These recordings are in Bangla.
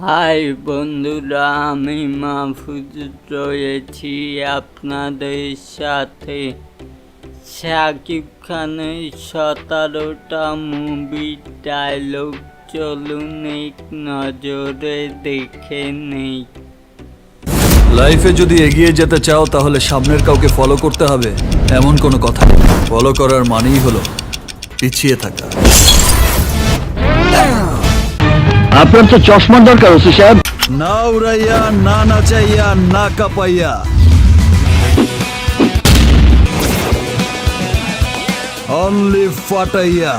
হাই বন্ধুরা, আমি মাহফুজ রয়েছি আপনাদের সাথে। শাকিব খানের 17টা মুভির ডায়লগ চলুন এক নজরে দেখে নেই। লাইফে যদি এগিয়ে যেতে চাও তাহলে সামনের কাউকে ফলো করতে হবে এমন কোনো কথা নেই। ফলো করার মানেই হলো পিছিয়ে থাকা। আপনার তো চশমার দরকার ওসি সাহেব। না উড়াইয়া, না নাচাইয়া, না কাঁপাইয়া, অনলি ফাটাইয়া।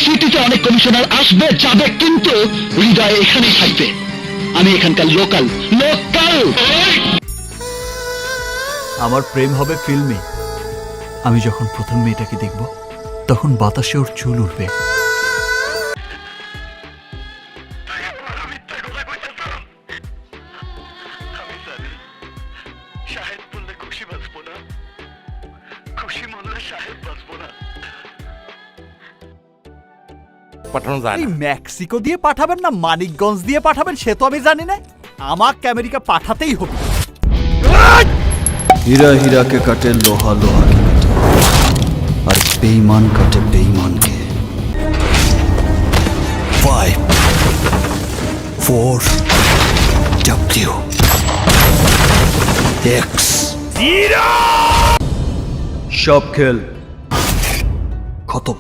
সিটিতে অনেক কমিশনার আসবে যাবে, কিন্তু হৃদয় এখানেই থাকবে। আমি এখানকার লোকাল। আমার প্রেম হবে ফিল্মে। আমি যখন প্রথম মেয়েটাকে দেখব তখন বাতাসে ওর চুল উঠবে। পাঠানো যায় না। মেক্সিকো দিয়ে পাঠাবেন না মানিকগঞ্জ দিয়ে পাঠাবেন সে তো আমি জানি না, আমাকে আমেরিকা পাঠাতেই হবে। হীরা হীরাকে কাটে, লোহা লোহাকে কাটে, আর বেঈমান কাটে বেঈমানকে। 5 4 W X সব খেল খতম।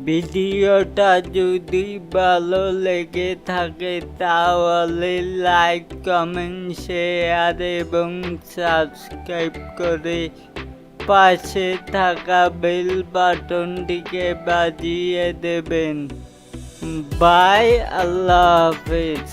ভিডিওটা যদি ভালো লেগে থাকে তাহলে লাইক, কমেন্ট, শেয়ার এবং সাবস্ক্রাইব করে পাশে থাকা বেল বাটনটিকে বাজিয়ে দেবেন। বাই, আল্লাহ হাফেজ।